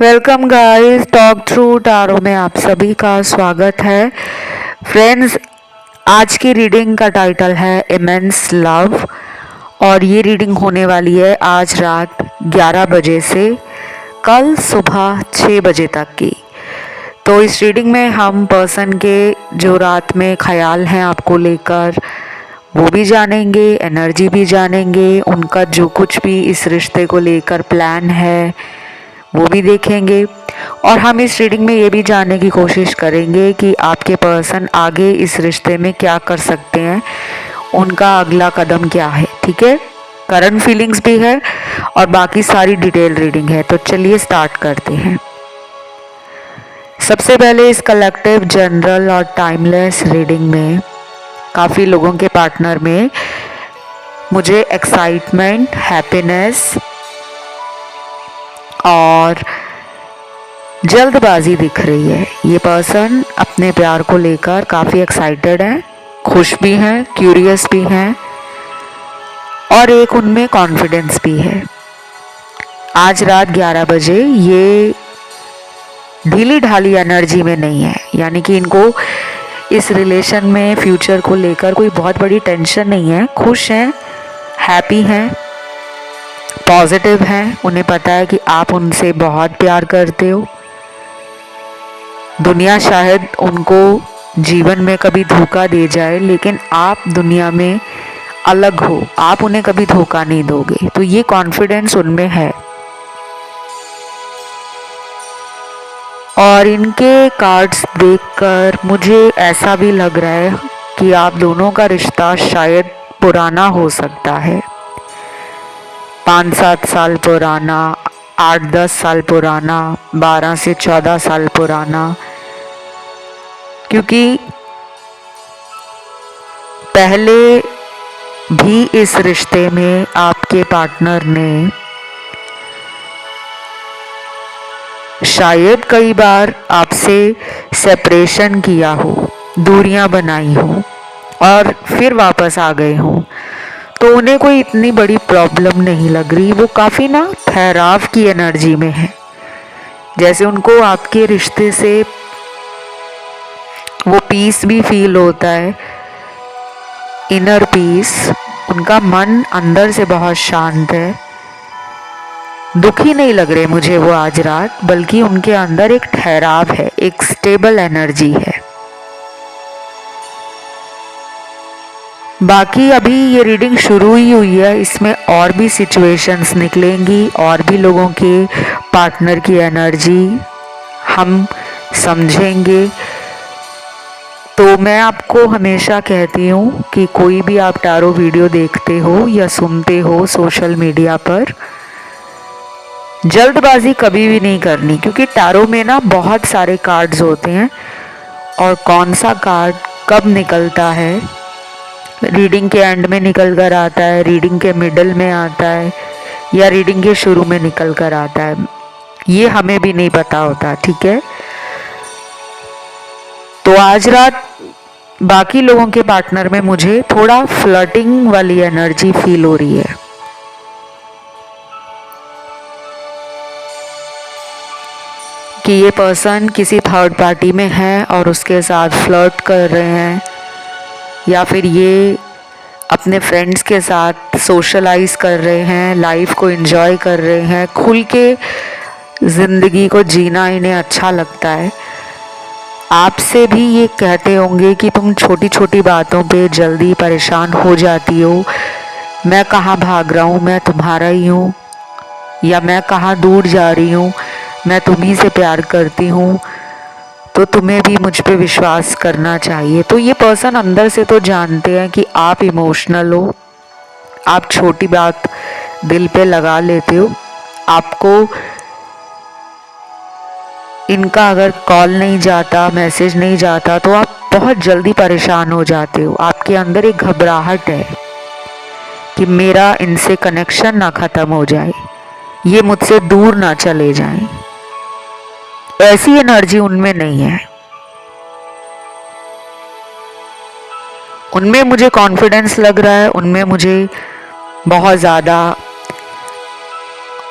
Welcome guys, Talk Through Tarot में आप सभी का स्वागत है। फ्रेंड्स, आज की रीडिंग का टाइटल है इमेंस लव और ये रीडिंग होने वाली है आज रात 11 बजे से कल सुबह 6 बजे तक की। तो इस रीडिंग में हम पर्सन के जो रात में ख्याल हैं आपको लेकर वो भी जानेंगे, एनर्जी भी जानेंगे, उनका जो कुछ भी इस रिश्ते को लेकर प्लान है वो भी देखेंगे। और हम इस रीडिंग में ये भी जानने की कोशिश करेंगे कि आपके पर्सन आगे इस रिश्ते में क्या कर सकते हैं, उनका अगला कदम क्या है। ठीक है, करंट फीलिंग्स भी है और बाकी सारी डिटेल रीडिंग है। तो चलिए स्टार्ट करते हैं। सबसे पहले इस कलेक्टिव, जनरल और टाइमलेस रीडिंग में काफ़ी लोगों के पार्टनर में मुझे एक्साइटमेंट, हैप्पीनेस और जल्दबाजी दिख रही है। ये पर्सन अपने प्यार को लेकर काफ़ी एक्साइटेड है, खुश भी हैं, क्यूरियस भी हैं और एक उनमें कॉन्फिडेंस भी है। आज रात 11 बजे ये ढीली ढाली एनर्जी में नहीं है, यानी कि इनको इस रिलेशन में फ्यूचर को लेकर कोई बहुत बड़ी टेंशन नहीं है। खुश हैं, हैप्पी हैं, पॉजिटिव हैं। उन्हें पता है कि आप उनसे बहुत प्यार करते हो। दुनिया शायद उनको जीवन में कभी धोखा दे जाए, लेकिन आप दुनिया में अलग हो, आप उन्हें कभी धोखा नहीं दोगे। तो ये कॉन्फिडेंस उनमें है। और इनके कार्ड्स देखकर मुझे ऐसा भी लग रहा है कि आप दोनों का रिश्ता शायद पुराना हो सकता है, 5-7 साल पुराना, 8-10 साल पुराना, 12 से 14 साल पुराना। क्योंकि पहले भी इस रिश्ते में आपके पार्टनर ने शायद कई बार आपसे सेपरेशन किया हो, दूरियां बनाई हो और फिर वापस आ गए हों। तो उन्हें कोई इतनी बड़ी प्रॉब्लम नहीं लग रही। वो काफ़ी ना ठहराव की एनर्जी में है, जैसे उनको आपके रिश्ते से वो पीस भी फील होता है, इनर पीस। उनका मन अंदर से बहुत शांत है, दुखी नहीं लग रहे मुझे वो आज रात, बल्कि उनके अंदर एक ठहराव है, एक स्टेबल एनर्जी है। बाकी अभी ये रीडिंग शुरू ही हुई है, इसमें और भी सिचुएशंस निकलेंगी और भी लोगों के पार्टनर की एनर्जी हम समझेंगे। तो मैं आपको हमेशा कहती हूँ कि कोई भी आप टारो वीडियो देखते हो या सुनते हो सोशल मीडिया पर, जल्दबाजी कभी भी नहीं करनी, क्योंकि टारो में ना बहुत सारे कार्ड्स होते हैं और कौन सा कार्ड कब निकलता है, रीडिंग के एंड में निकल कर आता है, रीडिंग के मिडल में आता है या रीडिंग के शुरू में निकल कर आता है, ये हमें भी नहीं पता होता। ठीक है, तो आज रात बाकी लोगों के पार्टनर में मुझे थोड़ा फ्लर्टिंग वाली एनर्जी फील हो रही है। कि ये पर्सन किसी थर्ड पार्टी में है और उसके साथ फ्लर्ट कर रहे हैं, या फिर ये अपने फ्रेंड्स के साथ सोशलाइज कर रहे हैं, लाइफ को एंजॉय कर रहे हैं, खुल के ज़िंदगी को जीना इन्हें अच्छा लगता है। आपसे भी ये कहते होंगे कि तुम छोटी छोटी बातों पे जल्दी परेशान हो जाती हो, मैं कहाँ भाग रहा हूँ, मैं तुम्हारा ही हूँ, या मैं कहाँ दूर जा रही हूँ, मैं तुम्ही से प्यार करती हूँ, तो तुम्हें भी मुझ पे विश्वास करना चाहिए। तो ये पर्सन अंदर से तो जानते हैं कि आप इमोशनल हो, आप छोटी बात दिल पे लगा लेते हो। आपको इनका अगर कॉल नहीं जाता, मैसेज नहीं जाता, तो आप बहुत जल्दी परेशान हो जाते हो। आपके अंदर एक घबराहट है कि मेरा इनसे कनेक्शन ना ख़त्म हो जाए, ये मुझसे दूर ना चले जाएं। ऐसी एनर्जी उनमें नहीं है। उनमें मुझे कॉन्फिडेंस लग रहा है, उनमें मुझे बहुत ज़्यादा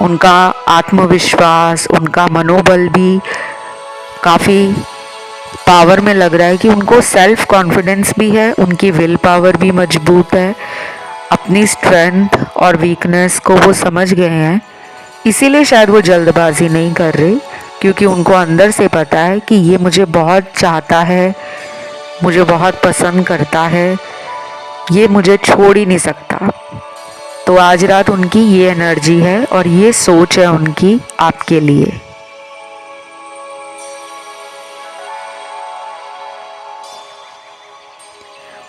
उनका आत्मविश्वास, उनका मनोबल भी काफ़ी पावर में लग रहा है कि उनको सेल्फ कॉन्फिडेंस भी है, उनकी विल पावर भी मजबूत है, अपनी स्ट्रेंथ और वीकनेस को वो समझ गए हैं। इसीलिए शायद वो जल्दबाजी नहीं कर रहे, क्योंकि उनको अंदर से पता है कि ये मुझे बहुत चाहता है, मुझे बहुत पसंद करता है, ये मुझे छोड़ ही नहीं सकता। तो आज रात उनकी ये एनर्जी है और ये सोच है उनकी आपके लिए।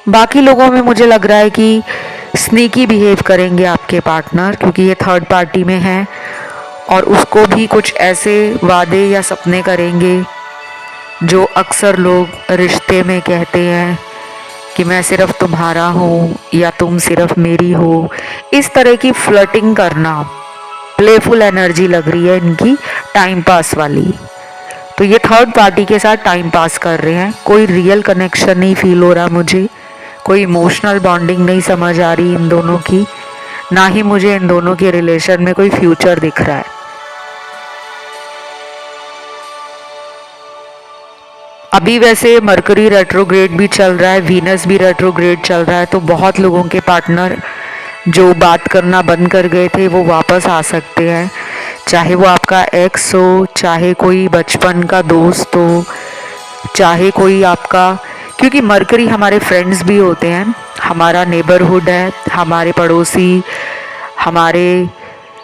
बाकी लोगों में मुझे लग रहा है कि स्नीकी बिहेव करेंगे आपके पार्टनर, क्योंकि ये थर्ड पार्टी में है और उसको भी कुछ ऐसे वादे या सपने करेंगे जो अक्सर लोग रिश्ते में कहते हैं कि मैं सिर्फ तुम्हारा हूँ या तुम सिर्फ मेरी हो। इस तरह की फ्लर्टिंग करना, प्लेफुल एनर्जी लग रही है इनकी, टाइम पास वाली। तो ये थर्ड पार्टी के साथ टाइम पास कर रहे हैं, कोई रियल कनेक्शन नहीं फील हो रहा मुझे, कोई इमोशनल बॉन्डिंग नहीं समझ आ रही इन दोनों की, ना ही मुझे इन दोनों के रिलेशन में कोई फ्यूचर दिख रहा है। अभी वैसे मरकरी रेट्रोग्रेड भी चल रहा है, वीनस भी रेट्रोग्रेड चल रहा है, तो बहुत लोगों के पार्टनर जो बात करना बंद कर गए थे वो वापस आ सकते हैं, चाहे वो आपका एक्स हो, चाहे कोई बचपन का दोस्त हो, चाहे कोई आपका, क्योंकि मरकरी हमारे फ्रेंड्स भी होते हैं, हमारा नेबरहुड है, हमारे पड़ोसी, हमारे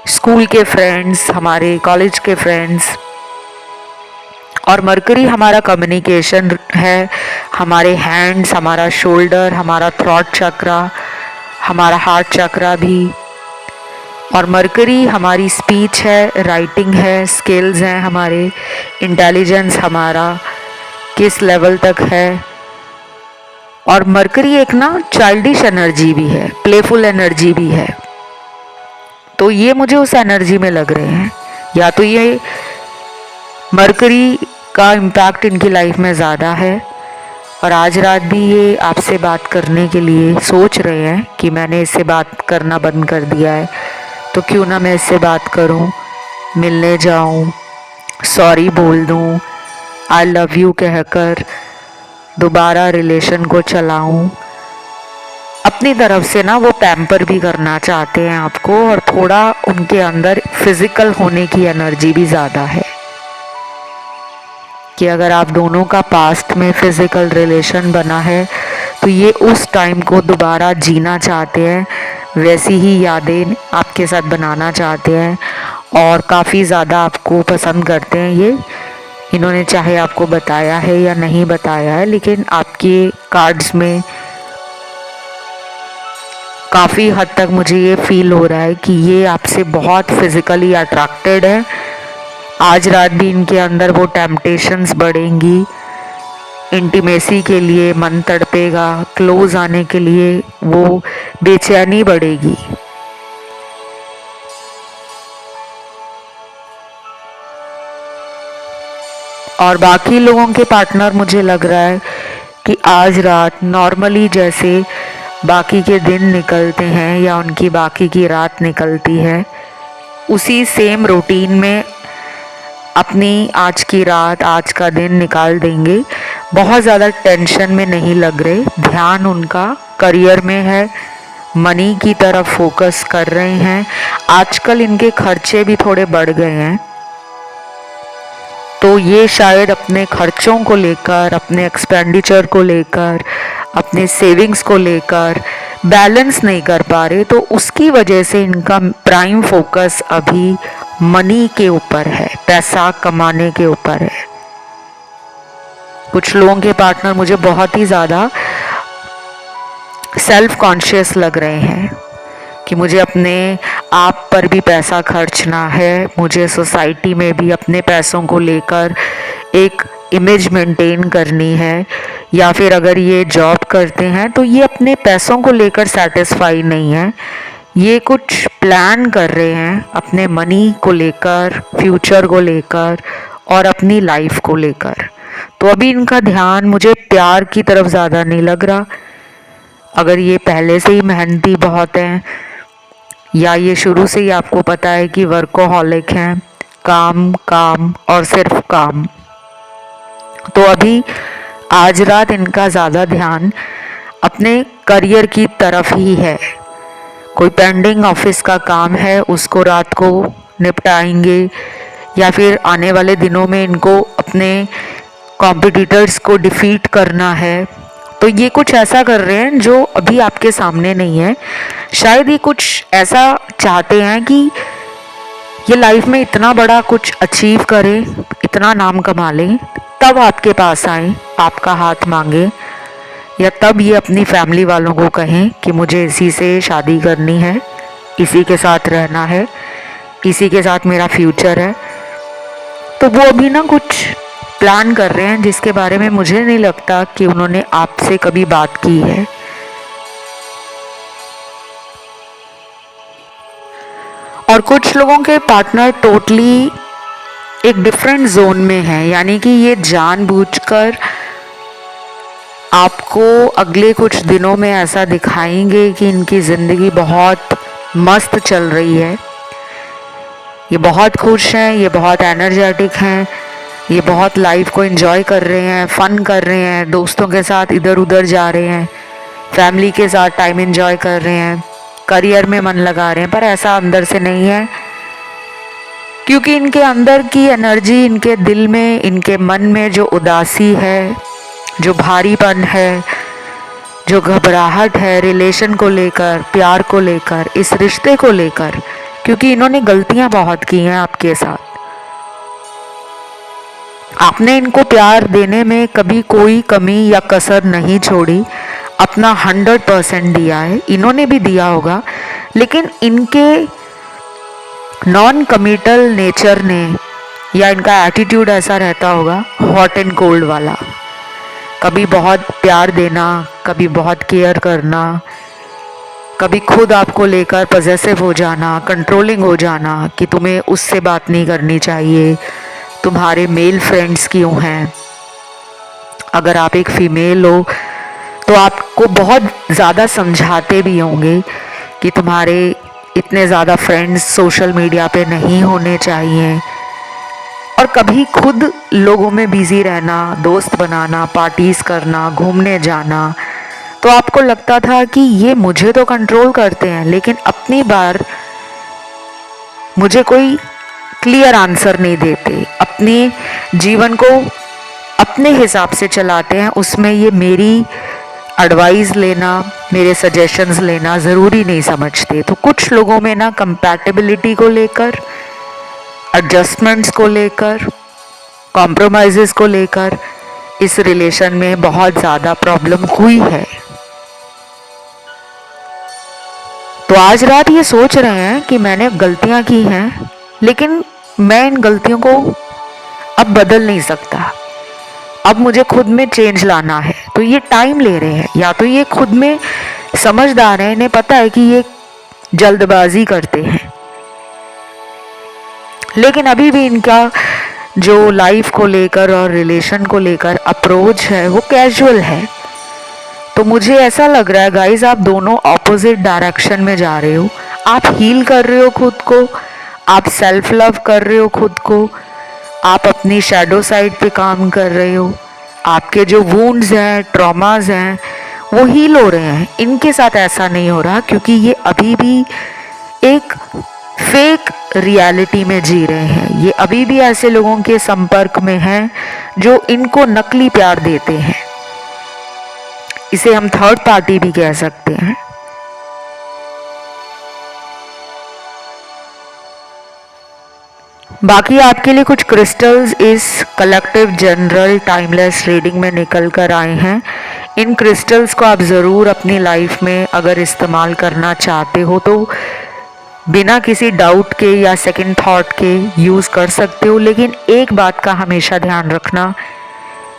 स्कूल के फ्रेंड्स, हमारे कॉलेज के फ्रेंड्स। और मरकरी हमारा कम्युनिकेशन है, हमारे हैंड्स, हमारा शोल्डर, हमारा थ्रॉट चक्रा, हमारा हार्ट चक्रा भी। और मरकरी हमारी स्पीच है, राइटिंग है, स्किल्स हैं हमारे, इंटेलिजेंस हमारा किस लेवल तक है। और मरकरी एक ना चाइल्डिश एनर्जी भी है, प्लेफुल एनर्जी भी है। तो ये मुझे उस एनर्जी में लग रहे हैं, या तो ये मरकरी का इम्पैक्ट इनकी लाइफ में ज़्यादा है और आज रात भी ये आपसे बात करने के लिए सोच रहे हैं कि मैंने इससे बात करना बंद कर दिया है, तो क्यों ना मैं इससे बात करूं, मिलने जाऊं, सॉरी बोल दूं, आई लव यू कहकर दोबारा रिलेशन को चलाऊं। अपनी तरफ से ना वो पैम्पर भी करना चाहते हैं आपको, और थोड़ा उनके अंदर फिजिकल होने की एनर्जी भी ज़्यादा है कि अगर आप दोनों का पास्ट में फिजिकल रिलेशन बना है तो ये उस टाइम को दोबारा जीना चाहते हैं, वैसी ही यादें आपके साथ बनाना चाहते हैं और काफ़ी ज़्यादा आपको पसंद करते हैं। ये इन्होंने चाहे आपको बताया है या नहीं बताया है, लेकिन आपके कार्ड्स में काफ़ी हद तक मुझे ये फील हो रहा है कि ये आपसे बहुत फिज़िकली अट्रैक्टेड है। आज रात भी इनके अंदर वो टेम्पटेशंस बढ़ेंगी, इंटीमेसी के लिए मन तड़पेगा, क्लोज आने के लिए वो बेचैनी बढ़ेगी। और बाकी लोगों के पार्टनर मुझे लग रहा है कि आज रात नॉर्मली जैसे बाकी के दिन निकलते हैं या उनकी बाकी की रात निकलती है, उसी सेम रूटीन में अपनी आज की रात, आज का दिन निकाल देंगे। बहुत ज़्यादा टेंशन में नहीं लग रहे, ध्यान उनका करियर में है, मनी की तरफ फोकस कर रहे हैं। आजकल इनके खर्चे भी थोड़े बढ़ गए हैं, तो ये शायद अपने खर्चों को लेकर, अपने एक्सपेंडिचर को लेकर, अपने सेविंग्स को लेकर बैलेंस नहीं कर पा रहे, तो उसकी वजह से इनका प्राइम फोकस अभी मनी के ऊपर है, पैसा कमाने के ऊपर है। कुछ लोगों के पार्टनर मुझे बहुत ही ज़्यादा सेल्फ कॉन्शियस लग रहे हैं कि मुझे अपने आप पर भी पैसा खर्चना है, मुझे सोसाइटी में भी अपने पैसों को लेकर एक इमेज मेंटेन करनी है, या फिर अगर ये जॉब करते हैं तो ये अपने पैसों को लेकर सेटिस्फाई नहीं है, ये कुछ प्लान कर रहे हैं अपने मनी को लेकर, फ्यूचर को लेकर और अपनी लाइफ को लेकर। तो अभी इनका ध्यान मुझे प्यार की तरफ ज़्यादा नहीं लग रहा। अगर ये पहले से ही मेहनती बहुत हैं या ये शुरू से ही आपको पता है कि वर्कोहॉलिक हैं, काम काम और सिर्फ काम। तो अभी आज रात इनका ज़्यादा ध्यान अपने करियर की तरफ ही है। कोई पेंडिंग ऑफिस का काम है उसको रात को निपटाएंगे, या फिर आने वाले दिनों में इनको अपने कॉम्पिटिटर्स को डिफीट करना है। तो ये कुछ ऐसा कर रहे हैं जो अभी आपके सामने नहीं है। शायद ये कुछ ऐसा चाहते हैं कि ये लाइफ में इतना बड़ा कुछ अचीव करे, इतना नाम कमा ले, तब आपके पास आए, आपका हाथ मांगे, या तब ये अपनी फैमिली वालों को कहें कि मुझे इसी से शादी करनी है, इसी के साथ रहना है, इसी के साथ मेरा फ्यूचर है। तो वो अभी ना कुछ प्लान कर रहे हैं जिसके बारे में मुझे नहीं लगता कि उन्होंने आपसे कभी बात की है। और कुछ लोगों के पार्टनर टोटली एक डिफरेंट जोन में है, यानी कि ये जानबूझकर आपको अगले कुछ दिनों में ऐसा दिखाएंगे कि इनकी ज़िंदगी बहुत मस्त चल रही है, ये बहुत खुश हैं, ये बहुत एनर्जेटिक हैं, ये बहुत लाइफ को एंजॉय कर रहे हैं, फन कर रहे हैं, दोस्तों के साथ इधर उधर जा रहे हैं, फैमिली के साथ टाइम एंजॉय कर रहे हैं, करियर में मन लगा रहे हैं। पर ऐसा अंदर से नहीं है, क्योंकि इनके अंदर की एनर्जी, इनके दिल में, इनके मन में जो उदासी है, जो भारीपन है, जो घबराहट है रिलेशन को लेकर, प्यार को लेकर, इस रिश्ते को लेकर, क्योंकि इन्होंने गलतियां बहुत की हैं आपके साथ। आपने इनको प्यार देने में कभी कोई कमी या कसर नहीं छोड़ी, अपना 100% दिया है, इन्होंने भी दिया होगा, लेकिन इनके नॉन कमिटल नेचर ने, या इनका एटीट्यूड ऐसा रहता होगा हॉट एंड कोल्ड वाला, कभी बहुत प्यार देना, कभी बहुत केयर करना, कभी खुद आपको लेकर पॉसेसिव हो जाना, कंट्रोलिंग हो जाना कि तुम्हें उससे बात नहीं करनी चाहिए, तुम्हारे मेल फ्रेंड्स क्यों हैं। अगर आप एक फीमेल हो तो आपको बहुत ज़्यादा समझाते भी होंगे कि तुम्हारे इतने ज़्यादा फ्रेंड्स सोशल मीडिया पे नहीं होने चाहिए, और कभी खुद लोगों में बिज़ी रहना, दोस्त बनाना, पार्टीज़ करना, घूमने जाना। तो आपको लगता था कि ये मुझे तो कंट्रोल करते हैं, लेकिन अपनी बार मुझे कोई क्लियर आंसर नहीं देते, अपने जीवन को अपने हिसाब से चलाते हैं, उसमें ये मेरी एडवाइस लेना, मेरे सजेशंस लेना ज़रूरी नहीं समझते। तो कुछ लोगों में ना कंपैटिबिलिटी को लेकर, एडजस्टमेंट्स को लेकर, कॉम्प्रोमाइज़ेस को लेकर इस रिलेशन में बहुत ज़्यादा प्रॉब्लम हुई है। तो आज रात ये सोच रहे हैं कि मैंने गलतियां की हैं, लेकिन मैं इन गलतियों को अब बदल नहीं सकता, अब मुझे खुद में चेंज लाना है। तो ये टाइम ले रहे हैं, या तो ये खुद में समझदार हैं, इन्हें पता है कि ये जल्दबाजी करते हैं, लेकिन अभी भी इनका जो लाइफ को लेकर और रिलेशन को लेकर अप्रोच है वो कैजुअल है। तो मुझे ऐसा लग रहा है गाइज, आप दोनों ऑपोजिट डायरेक्शन में जा रहे हो। आप हील कर रहे हो खुद को, आप सेल्फ लव कर रहे हो खुद को, आप अपनी शैडो साइड पे काम कर रहे हो, आपके जो वुंड्स हैं, ट्रॉमास हैं, वो हील हो रहे हैं। इनके साथ ऐसा नहीं हो रहा, क्योंकि ये अभी भी एक फेक रियलिटी में जी रहे हैं। ये अभी भी ऐसे लोगों के संपर्क में हैं जो इनको नकली प्यार देते हैं। इसे हम थर्ड पार्टी भी कह सकते हैं। बाकी आपके लिए कुछ क्रिस्टल्स इस कलेक्टिव जनरल टाइमलेस रीडिंग में निकल कर आए हैं। इन क्रिस्टल्स को आप ज़रूर अपनी लाइफ में अगर इस्तेमाल करना चाहते हो तो बिना किसी डाउट के या सेकंड थॉट के यूज़ कर सकते हो। लेकिन एक बात का हमेशा ध्यान रखना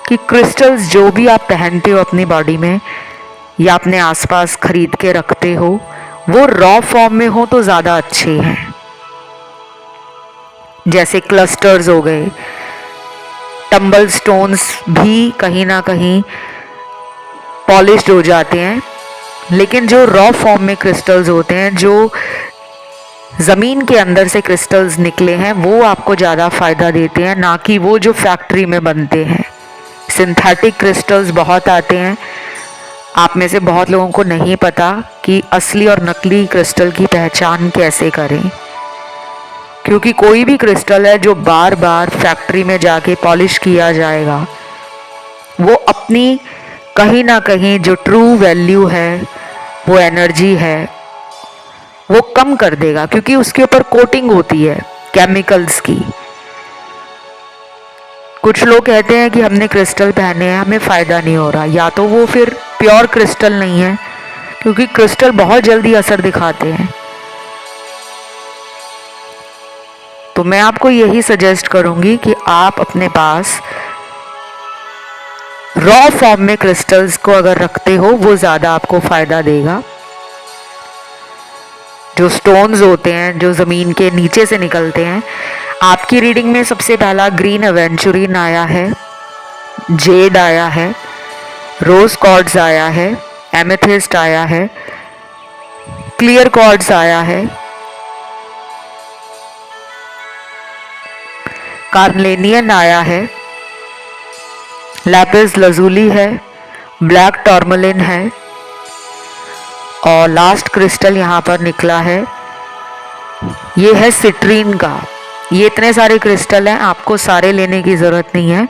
कि क्रिस्टल्स जो भी आप पहनते हो अपनी बॉडी में या अपने आसपास खरीद के रखते हो, वो रॉ फॉर्म में हो तो ज़्यादा अच्छे हैं। जैसे क्लस्टर्स हो गए, टम्बल स्टोन्स भी कहीं ना कहीं पॉलिश्ड हो जाते हैं, लेकिन जो रॉ फॉर्म में क्रिस्टल्स होते हैं, जो ज़मीन के अंदर से क्रिस्टल्स निकले हैं वो आपको ज़्यादा फ़ायदा देते हैं, ना कि वो जो फैक्ट्री में बनते हैं। सिंथेटिक क्रिस्टल्स बहुत आते हैं, आप में से बहुत लोगों को नहीं पता कि असली और नकली क्रिस्टल की पहचान कैसे करें, क्योंकि कोई भी क्रिस्टल है जो बार बार फैक्ट्री में जाके पॉलिश किया जाएगा, वो अपनी कहीं ना कहीं जो ट्रू वैल्यू है, वो एनर्जी है, वो कम कर देगा, क्योंकि उसके ऊपर कोटिंग होती है केमिकल्स की। कुछ लोग कहते हैं कि हमने क्रिस्टल पहने हैं, हमें फ़ायदा नहीं हो रहा, या तो वो फिर प्योर क्रिस्टल नहीं है, क्योंकि क्रिस्टल बहुत जल्दी असर दिखाते हैं। तो मैं आपको यही सजेस्ट करूंगी कि आप अपने पास रॉ फॉर्म में क्रिस्टल्स को अगर रखते हो, वो ज़्यादा आपको फ़ायदा देगा। जो स्टोन्स होते हैं जो ज़मीन के नीचे से निकलते हैं, आपकी रीडिंग में सबसे पहला ग्रीन एवेंचुरिन आया है, जेड आया है, रोज कॉर्ड्स आया है, एमेथिस्ट आया है, क्लियर कॉर्ड्स आया है, कार्नेलियन आया है, लैपिस लजूली है, ब्लैक टॉर्मलिन है, और लास्ट क्रिस्टल यहाँ पर निकला है, ये है सिट्रीन का। ये इतने सारे क्रिस्टल हैं, आपको सारे लेने की ज़रूरत नहीं है।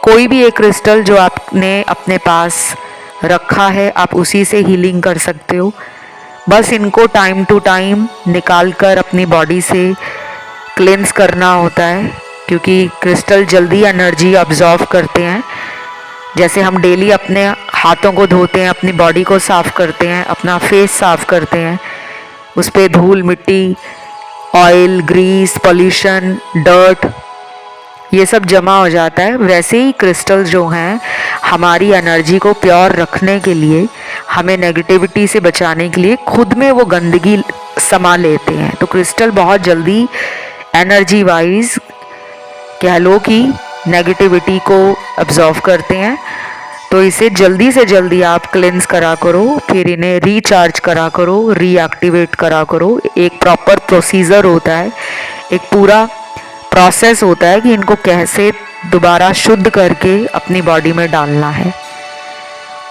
कोई भी एक क्रिस्टल जो आपने अपने पास रखा है, आप उसी से हीलिंग कर सकते हो। बस इनको टाइम टू टाइम निकाल कर अपनी बॉडी से क्लेंस करना होता है, क्योंकि क्रिस्टल जल्दी एनर्जी अब्जॉर्व करते हैं। जैसे हम डेली अपने हाथों को धोते हैं, अपनी बॉडी को साफ़ करते हैं, अपना फेस साफ़ करते हैं, उस पर धूल मिट्टी, ऑयल, ग्रीस, पॉल्यूशन, डर्ट, ये सब जमा हो जाता है, वैसे ही क्रिस्टल जो हैं हमारी एनर्जी को प्योर रखने के लिए, हमें नेगेटिविटी से बचाने के लिए खुद में वो गंदगी समा लेते हैं। तो क्रिस्टल बहुत जल्दी एनर्जी वाइज कह लो कि नेगेटिविटी को अब्जॉर्व करते हैं। तो इसे जल्दी से जल्दी आप क्लेंस करा करो, फिर इन्हें रिचार्ज करा करो, रीएक्टिवेट करा करो। एक प्रॉपर प्रोसीजर होता है, एक पूरा प्रोसेस होता है कि इनको कैसे दोबारा शुद्ध करके अपनी बॉडी में डालना है।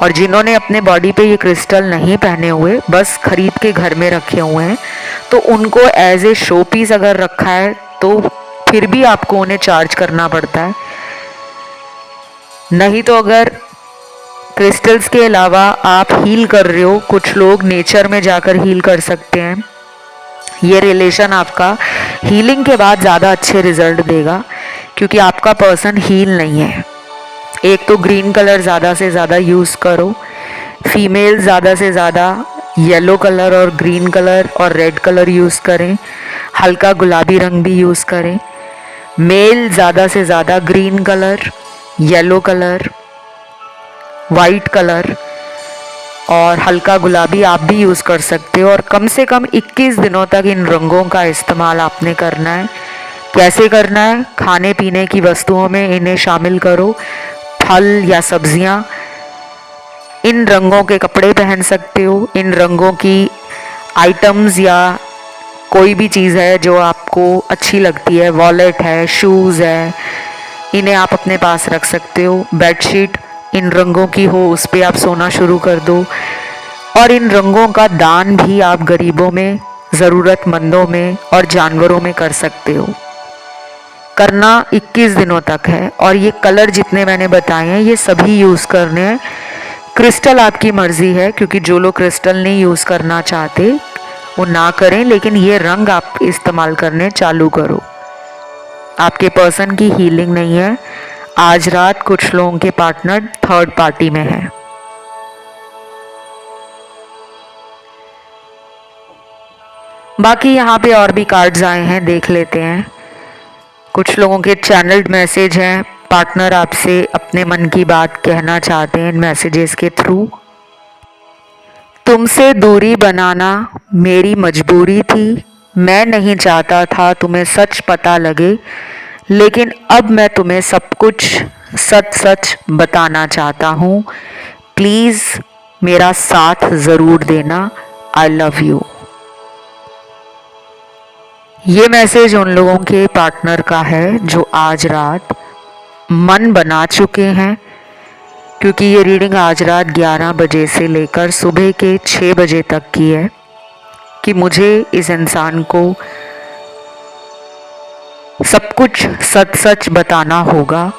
और जिन्होंने अपने बॉडी पे ये क्रिस्टल नहीं पहने हुए, बस खरीद के घर में रखे हुए हैं, तो उनको एज ए शो पीस अगर रखा है तो फिर भी आपको उन्हें चार्ज करना पड़ता है। नहीं तो अगर क्रिस्टल्स के अलावा आप हील कर रहे हो, कुछ लोग नेचर में जाकर हील कर सकते हैं। ये रिलेशन आपका हीलिंग के बाद ज़्यादा अच्छे रिजल्ट देगा, क्योंकि आपका पर्सन हील नहीं है। एक तो ग्रीन कलर ज़्यादा से ज़्यादा यूज़ करो, फीमेल ज़्यादा से ज़्यादा येलो कलर और ग्रीन कलर और रेड कलर यूज़ करें, हल्का गुलाबी रंग भी यूज़ करें। मेल ज़्यादा से ज़्यादा green colour, yellow colour, white colour और हल्का गुलाबी आप भी यूज़ कर सकते हो। और कम से कम 21 दिनों तक इन रंगों का इस्तेमाल आपने करना है। कैसे करना है? खाने पीने की वस्तुओं में इन्हें शामिल करो, फल या सब्जियां। इन रंगों के कपड़े पहन सकते हो, इन रंगों की आइटम्स या कोई भी चीज़ है जो आपको अच्छी लगती है, वॉलेट है, शूज़ है, इन्हें आप अपने पास रख सकते हो। बेडशीट इन रंगों की हो, उस पर आप सोना शुरू कर दो। और इन रंगों का दान भी आप गरीबों में, ज़रूरतमंदों में और जानवरों में कर सकते हो। करना 21 दिनों तक है। और ये कलर जितने मैंने बताए हैं ये सभी यूज़ करने हैं। क्रिस्टल आपकी मर्ज़ी है, क्योंकि जो लोग क्रिस्टल नहीं यूज़ करना चाहते वो ना करें, लेकिन ये रंग आप इस्तेमाल करने चालू करो। आपके पर्सन की हीलिंग नहीं है। आज रात कुछ लोगों के पार्टनर थर्ड पार्टी में है। बाकी यहाँ पे और भी कार्ड्स आए हैं, देख लेते हैं। कुछ लोगों के चैनल्ड मैसेज हैं, पार्टनर आपसे अपने मन की बात कहना चाहते हैं इन मैसेजेस के थ्रू। तुमसे दूरी बनाना मेरी मजबूरी थी, मैं नहीं चाहता था तुम्हें सच पता लगे, लेकिन अब मैं तुम्हें सब कुछ सच सच बताना चाहता हूँ। प्लीज़ मेरा साथ ज़रूर देना। I love you. ये मैसेज उन लोगों के पार्टनर का है जो आज रात मन बना चुके हैं, क्योंकि ये रीडिंग आज रात 11 बजे से लेकर सुबह के 6 बजे तक की है कि मुझे इस इंसान को सब कुछ सच सच बताना होगा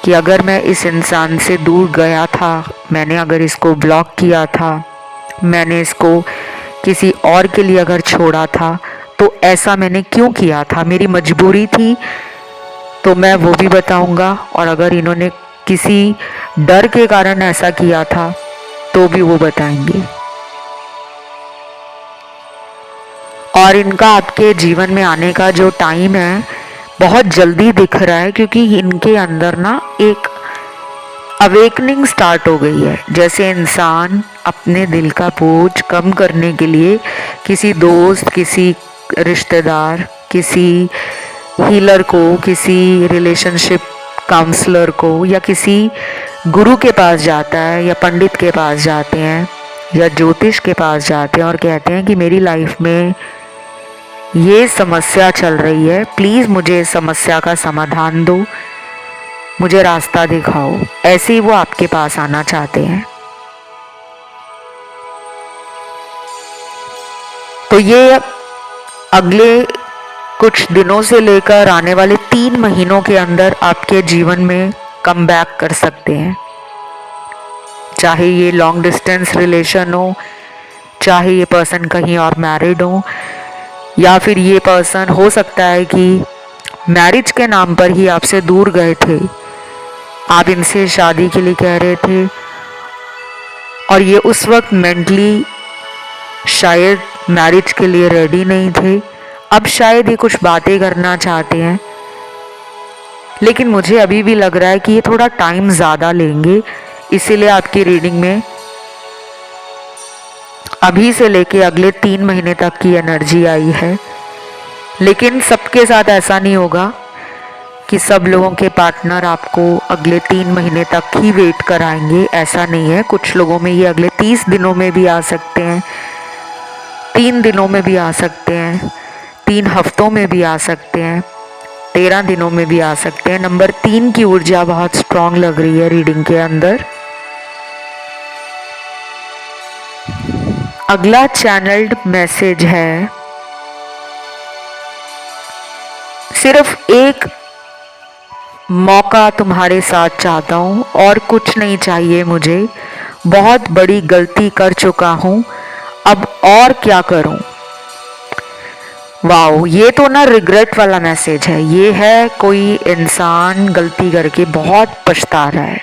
कि अगर मैं इस इंसान से दूर गया था, मैंने अगर इसको ब्लॉक किया था, मैंने इसको किसी और के लिए अगर छोड़ा था, तो ऐसा मैंने क्यों किया था, मेरी मजबूरी थी, तो मैं वो भी बताऊंगा। और अगर इन्होंने किसी डर के कारण ऐसा किया था तो भी वो बताएंगे। और इनका आपके जीवन में आने का जो टाइम है बहुत जल्दी दिख रहा है, क्योंकि इनके अंदर ना एक अवेकनिंग स्टार्ट हो गई है। जैसे इंसान अपने दिल का बोझ कम करने के लिए किसी दोस्त, किसी रिश्तेदार, किसी हीलर को, किसी रिलेशनशिप काउंसलर को या किसी गुरु के पास जाता है या पंडित के पास जाते हैं या ज्योतिष के पास जाते हैं और कहते हैं कि मेरी लाइफ में ये समस्या चल रही है, प्लीज़ मुझे इस समस्या का समाधान दो, मुझे रास्ता दिखाओ। ऐसे ही वो आपके पास आना चाहते हैं। तो ये अगले कुछ दिनों से लेकर आने वाले 3 महीनों के अंदर आपके जीवन में कम बैक कर सकते हैं। चाहे ये लॉन्ग डिस्टेंस रिलेशन हो, चाहे ये पर्सन कहीं और मैरिड हो, या फिर ये पर्सन हो सकता है कि मैरिज के नाम पर ही आपसे दूर गए थे, आप इनसे शादी के लिए कह रहे थे और ये उस वक्त मेंटली शायद मैरिज के लिए रेडी नहीं थे। अब शायद ये कुछ बातें करना चाहते हैं, लेकिन मुझे अभी भी लग रहा है कि ये थोड़ा टाइम ज़्यादा लेंगे। इसीलिए आपकी रीडिंग में अभी से लेके अगले 3 महीने तक की एनर्जी आई है। लेकिन सबके साथ ऐसा नहीं होगा कि सब लोगों के पार्टनर आपको अगले 3 महीने तक ही वेट कराएंगे, ऐसा नहीं है। कुछ लोगों में ये अगले 30 दिनों में भी आ सकते हैं, 3 दिनों में भी आ सकते हैं, 3 हफ्तों में भी आ सकते हैं, 13 दिनों में भी आ सकते हैं। नंबर 3 की ऊर्जा बहुत स्ट्रांग लग रही है रीडिंग के अंदर। अगला चैनल्ड मैसेज है, सिर्फ एक मौका तुम्हारे साथ चाहता हूँ और कुछ नहीं चाहिए मुझे, बहुत बड़ी गलती कर चुका हूँ, अब और क्या करूँ। वाओ, ये तो ना रिग्रेट वाला मैसेज है। ये है कोई इंसान गलती करके बहुत पछता रहा है,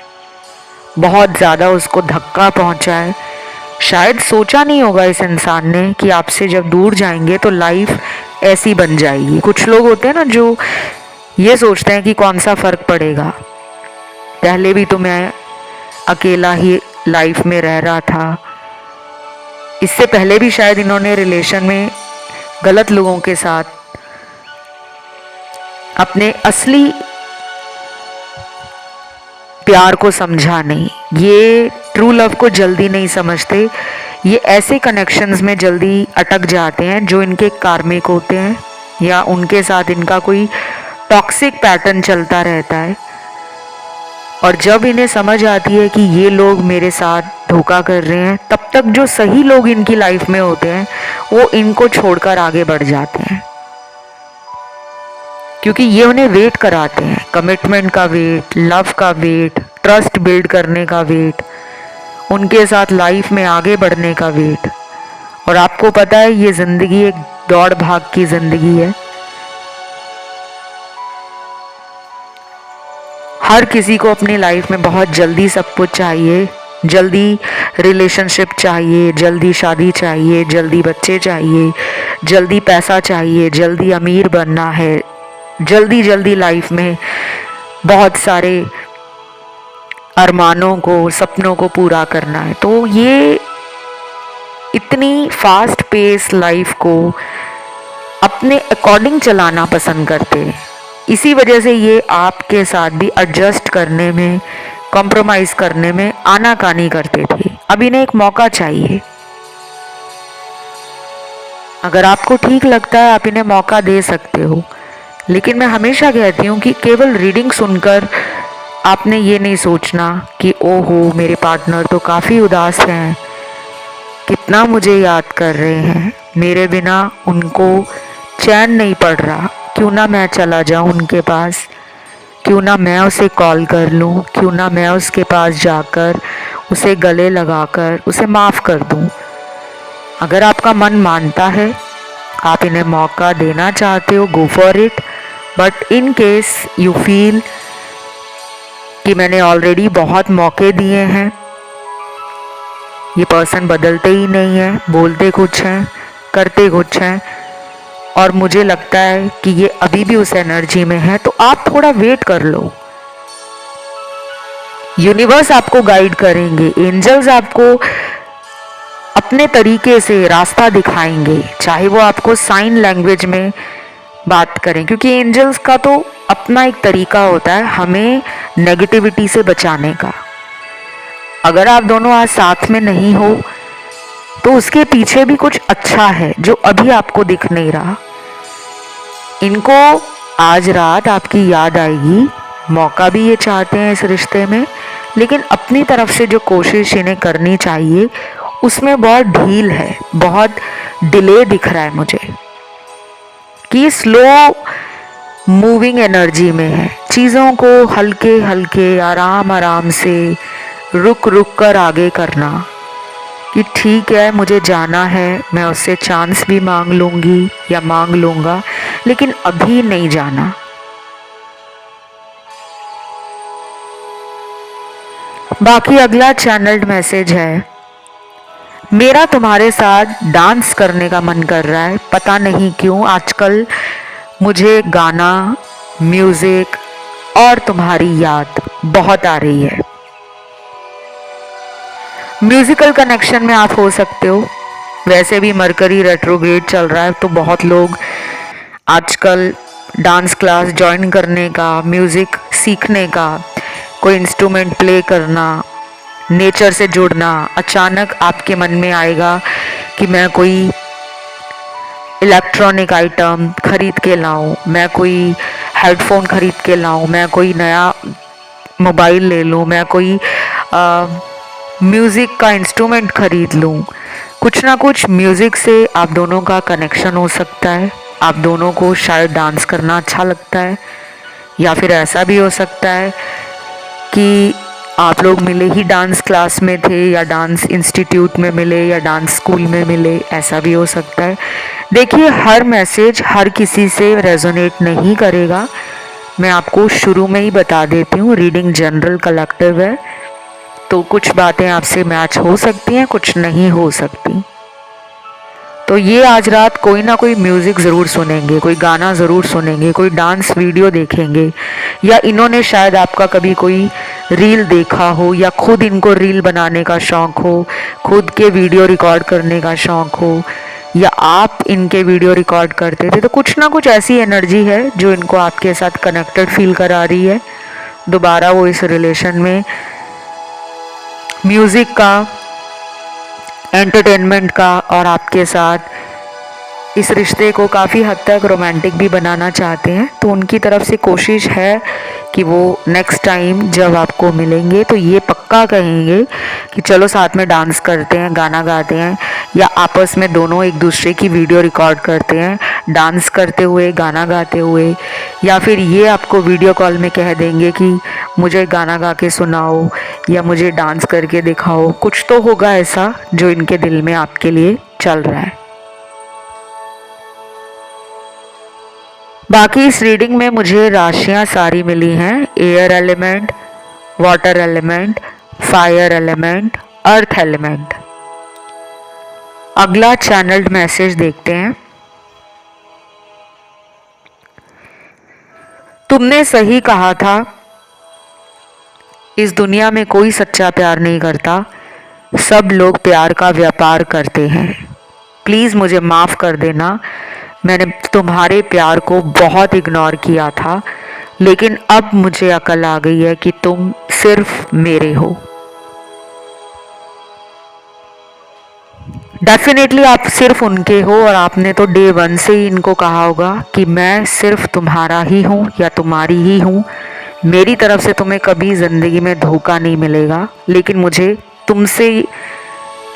बहुत ज़्यादा उसको धक्का पहुंचा है। शायद सोचा नहीं होगा इस इंसान ने कि आपसे जब दूर जाएंगे तो लाइफ ऐसी बन जाएगी। कुछ लोग होते हैं ना जो ये सोचते हैं कि कौन सा फ़र्क पड़ेगा, पहले भी तो मैं अकेला ही लाइफ में रह रहा था, इससे पहले भी शायद इन्होंने रिलेशन में गलत लोगों के साथ अपने असली प्यार को समझा नहीं। ये ट्रू लव को जल्दी नहीं समझते, ये ऐसे कनेक्शंस में जल्दी अटक जाते हैं जो इनके कार्मिक होते हैं या उनके साथ इनका कोई टॉक्सिक पैटर्न चलता रहता है। और जब इन्हें समझ आती है कि ये लोग मेरे साथ धोखा कर रहे हैं, तब तक जो सही लोग इनकी लाइफ में होते हैं वो इनको छोड़कर आगे बढ़ जाते हैं, क्योंकि ये उन्हें वेट कराते हैं, कमिटमेंट का वेट, लव का वेट, ट्रस्ट बिल्ड करने का वेट, उनके साथ लाइफ में आगे बढ़ने का वेट। और आपको पता है ये ज़िंदगी एक दौड़ भाग की ज़िंदगी है। हर किसी को अपनी लाइफ में बहुत जल्दी सब कुछ चाहिए, जल्दी रिलेशनशिप चाहिए, जल्दी शादी चाहिए, जल्दी बच्चे चाहिए, जल्दी पैसा चाहिए, जल्दी अमीर बनना है, जल्दी जल्दी लाइफ में बहुत सारे अरमानों को, सपनों को पूरा करना है। तो ये इतनी फास्ट पेस लाइफ को अपने अकॉर्डिंग चलाना पसंद करते हैं। इसी वजह से ये आपके साथ भी एडजस्ट करने में, कॉम्प्रोमाइज़ करने में आनाकानी करते थे। अब इन्हें एक मौका चाहिए। अगर आपको ठीक लगता है आप इन्हें मौका दे सकते हो, लेकिन मैं हमेशा कहती हूँ कि केवल रीडिंग सुनकर आपने ये नहीं सोचना कि ओहो मेरे पार्टनर तो काफ़ी उदास हैं, कितना मुझे याद कर रहे हैं, मेरे बिना उनको चैन नहीं पड़ रहा, क्यों ना मैं चला जाऊं उनके पास, क्यों ना मैं उसे कॉल कर लूं, क्यों ना मैं उसके पास जाकर उसे गले लगाकर उसे माफ़ कर दूं। अगर आपका मन मानता है, आप इन्हें मौका देना चाहते हो, go for it. But in case you feel कि मैंने ऑलरेडी बहुत मौके दिए हैं, ये पर्सन बदलते ही नहीं है, बोलते कुछ हैं करते कुछ हैं, और मुझे लगता है कि ये अभी भी उस एनर्जी में है, तो आप थोड़ा वेट कर लो। यूनिवर्स आपको गाइड करेंगे, एंजल्स आपको अपने तरीके से रास्ता दिखाएंगे, चाहे वो आपको साइन लैंग्वेज में बात करें, क्योंकि एंजल्स का तो अपना एक तरीका होता है हमें नेगेटिविटी से बचाने का। अगर आप दोनों आज साथ में नहीं हो तो उसके पीछे भी कुछ अच्छा है जो अभी आपको दिख नहीं रहा। इनको आज रात आपकी याद आएगी, मौका भी ये चाहते हैं इस रिश्ते में, लेकिन अपनी तरफ से जो कोशिश इन्हें करनी चाहिए उसमें बहुत ढील है, बहुत डिले दिख रहा है मुझे, कि स्लो मूविंग एनर्जी में है। चीज़ों को हल्के हल्के आराम आराम से रुक रुक कर आगे करना, कि ठीक है मुझे जाना है, मैं उससे चांस भी मांग लूँगी या मांग लूँगा, लेकिन अभी नहीं जाना। बाकी अगला चैनल्ड मैसेज है, मेरा तुम्हारे साथ डांस करने का मन कर रहा है, पता नहीं क्यों आजकल मुझे गाना, म्यूज़िक और तुम्हारी याद बहुत आ रही है। म्यूज़िकल कनेक्शन में आप हो सकते हो, वैसे भी मरकरी रेट्रोग्रेड चल रहा है, तो बहुत लोग आजकल डांस क्लास ज्वाइन करने का, म्यूज़िक सीखने का, कोई इंस्ट्रूमेंट प्ले करना, नेचर से जुड़ना, अचानक आपके मन में आएगा कि मैं कोई इलेक्ट्रॉनिक आइटम खरीद के लाऊं, मैं कोई हेडफोन खरीद के लाऊं, मैं कोई नया मोबाइल ले लूं, मैं कोई म्यूज़िक का इंस्ट्रूमेंट खरीद लूं। कुछ ना कुछ म्यूज़िक से आप दोनों का कनेक्शन हो सकता है, आप दोनों को शायद डांस करना अच्छा लगता है, या फिर ऐसा भी हो सकता है कि आप लोग मिले ही डांस क्लास में थे, या डांस इंस्टीट्यूट में मिले, या डांस स्कूल में मिले, ऐसा भी हो सकता है। देखिए हर मैसेज हर किसी से रेजोनेट नहीं करेगा, मैं आपको शुरू में ही बता देती हूँ, रीडिंग जनरल कलेक्टिव है, तो कुछ बातें आपसे मैच हो सकती हैं, कुछ नहीं हो सकती। तो ये आज रात कोई ना कोई म्यूज़िक ज़रूर सुनेंगे, कोई गाना ज़रूर सुनेंगे, कोई डांस वीडियो देखेंगे, या इन्होंने शायद आपका कभी कोई रील देखा हो, या खुद इनको रील बनाने का शौक़ हो, खुद के वीडियो रिकॉर्ड करने का शौक़ हो, या आप इनके वीडियो रिकॉर्ड करते थे, तो कुछ ना कुछ ऐसी एनर्जी है जो इनको आपके साथ कनेक्टेड फील करा रही है। दोबारा वो इस रिलेशन में म्यूज़िक का, एंटरटेनमेंट का और आपके साथ इस रिश्ते को काफ़ी हद तक रोमांटिक भी बनाना चाहते हैं, तो उनकी तरफ से कोशिश है कि वो नेक्स्ट टाइम जब आपको मिलेंगे तो ये पक्का कहेंगे कि चलो साथ में डांस करते हैं, गाना गाते हैं, या आपस में दोनों एक दूसरे की वीडियो रिकॉर्ड करते हैं डांस करते हुए, गाना गाते हुए, या फिर ये आपको वीडियो कॉल में कह देंगे कि मुझे गाना गा के सुनाओ या मुझे डांस करके दिखाओ। कुछ तो होगा ऐसा जो इनके दिल में आपके लिए चल रहा है। बाकी इस रीडिंग में मुझे राशियां सारी मिली हैं, air element, water element, fire element, earth element. अगला चैनल्ड मैसेज देखते हैं। तुमने सही कहा था, इस दुनिया में कोई सच्चा प्यार नहीं करता, सब लोग प्यार का व्यापार करते हैं। प्लीज़ मुझे माफ़ कर देना, मैंने तुम्हारे प्यार को बहुत इग्नोर किया था, लेकिन अब मुझे अकल आ गई है कि तुम सिर्फ मेरे हो। डेफिनेटली आप सिर्फ उनके हो और आपने तो डे वन से ही इनको कहा होगा कि मैं सिर्फ तुम्हारा ही हूँ या तुम्हारी ही हूँ, मेरी तरफ से तुम्हें कभी ज़िंदगी में धोखा नहीं मिलेगा, लेकिन मुझे तुमसे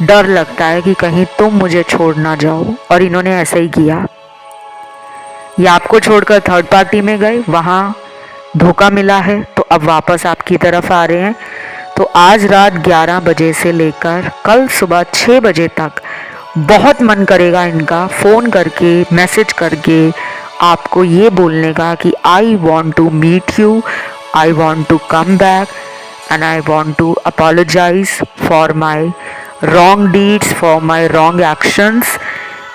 डर लगता है कि कहीं तुम मुझे छोड़ ना जाओ। और इन्होंने ऐसा ही किया, ये आपको छोड़कर थर्ड पार्टी में गए, वहाँ धोखा मिला है, तो अब वापस आपकी तरफ आ रहे हैं। तो आज रात 11 बजे से लेकर कल सुबह 6 बजे तक बहुत मन करेगा इनका फ़ोन करके मैसेज करके आपको ये बोलने का कि I want to meet you, I want to come back and I want to apologise for my wrong deeds, for my wrong actions.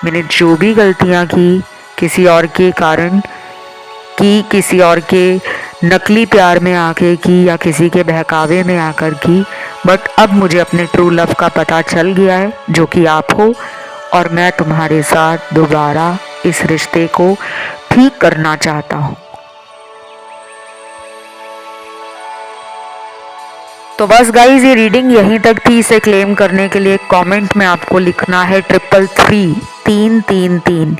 मैंने जो भी गलतियाँ की किसी और के कारण की, किसी और के नकली प्यार में आके की या किसी के बहकावे में आकर की, बट अब मुझे अपने ट्रू लव का पता चल गया है जो कि आप हो, और मैं तुम्हारे साथ दोबारा इस रिश्ते को ठीक करना चाहता हूँ। तो बस गाइज ये रीडिंग यहीं तक थी। इसे क्लेम करने के लिए कमेंट में आपको लिखना है 333 333।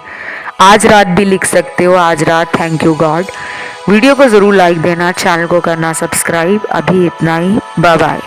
आज रात भी लिख सकते हो, आज रात। Thank you God. वीडियो को ज़रूर लाइक देना, चैनल को करना सब्सक्राइब। अभी इतना ही, बाय बाय।